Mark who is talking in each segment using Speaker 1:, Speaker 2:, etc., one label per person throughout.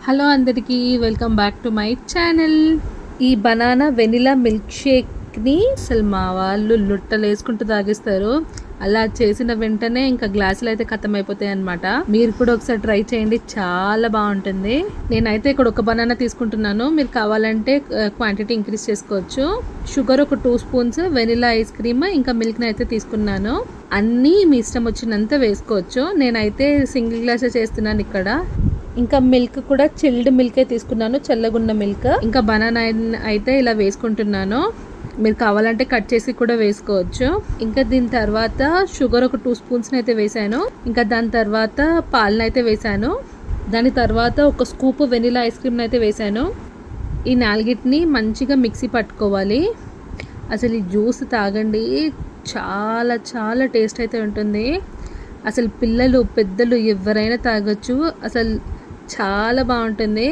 Speaker 1: Hello అందరికీ welcome back to my channel. ఈ banana vanilla milk షేక్ని అసలు మా వాళ్ళు లొట్టలు వేసుకుంటూ తాగిస్తారు. అలా చేసిన వెంటనే ఇంకా గ్లాసులు అయితే ఖతం అయిపోతాయి అనమాట. మీరు కూడా ఒకసారి ట్రై చేయండి, చాలా బాగుంటుంది. నేనైతే ఇక్కడ ఒక బనానా తీసుకుంటున్నాను, మీరు కావాలంటే క్వాంటిటీ ఇంక్రీజ్ చేసుకోవచ్చు. షుగర్ ఒక 2 స్పూన్స్, వెనిలా ఐస్ క్రీమ్ ఇంకా మిల్క్ని అయితే తీసుకున్నాను. అన్నీ మీ ఇష్టం వచ్చినంత వేసుకోవచ్చు. నేనైతే సింగిల్ గ్లాసే చేస్తున్నాను ఇక్కడ. ఇంకా మిల్క్ కూడా చిల్డ్ మిల్కే తీసుకున్నాను, చల్లగున్న మిల్క్. ఇంకా బనానా అయితే ఇలా వేసుకుంటున్నాను, మీరు కావాలంటే కట్ చేసి కూడా వేసుకోవచ్చు. ఇంకా దీని తర్వాత షుగర్ ఒక 2 స్పూన్స్ అయితే వేసాను. ఇంకా దాని తర్వాత పాలను అయితే వేసాను. దాని తర్వాత ఒక స్కూప్ వెనిలా ఐస్ క్రీమ్ అయితే వేసాను. ఈ 4ని మంచిగా మిక్సీ పట్టుకోవాలి. అసలు ఈ జ్యూస్ తాగండి, చాలా చాలా టేస్ట్ అయితే ఉంటుంది. అసలు పిల్లలు పెద్దలు ఎవరైనా తాగొచ్చు, అసలు చాలా బాగుంటుంది.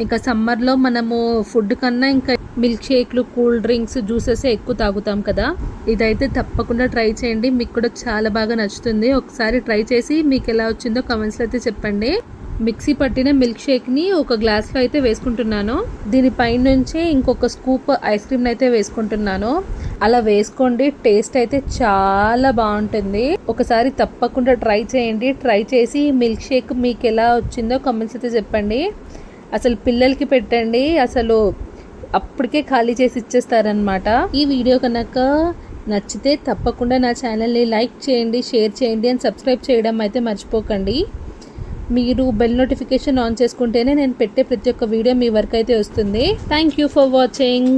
Speaker 1: ఇంకా సమ్మర్లో మనము ఫుడ్ కన్నా ఇంకా మిల్క్ షేక్లు, కూల్ డ్రింక్స్, జ్యూసెస్ ఎక్కువ తాగుతాం కదా. ఇదైతే తప్పకుండా ట్రై చేయండి, మీకు కూడా చాలా బాగా నచ్చుతుంది. ఒకసారి ట్రై చేసి మీకు ఎలా వచ్చిందో కమెంట్స్లో అయితే చెప్పండి. మిక్సీ పట్టిన మిల్క్ షేక్ని ఒక గ్లాస్లో అయితే వేసుకుంటున్నాను. దీనిపైన నుంచి ఇంకొక స్కూప్ ఐస్ క్రీమ్ అయితే వేసుకుంటున్నాను. అలా వేసుకోండి, టేస్ట్ అయితే చాలా బాగుంటుంది. ఒకసారి తప్పకుండా ట్రై చేయండి. ట్రై చేసి మిల్క్ షేక్ మీకు ఎలా వచ్చిందో కమెంట్స్ అయితే చెప్పండి. అసలు పిల్లలకి పెట్టండి, అసలు అప్పటికే ఖాళీ చేసి ఇచ్చేస్తారనమాట. ఈ వీడియో కనుక నచ్చితే తప్పకుండా నా ఛానల్ని లైక్ చేయండి, షేర్ చేయండి అండ్ సబ్స్క్రైబ్ చేయడం అయితే మర్చిపోకండి. మీరు బెల్ నోటిఫికేషన్ ఆన్ చేసుకుంటేనే నేను పెట్టే ప్రతి ఒక్క వీడియో మీ వరకు అయితే వస్తుంది. Thank you for watching.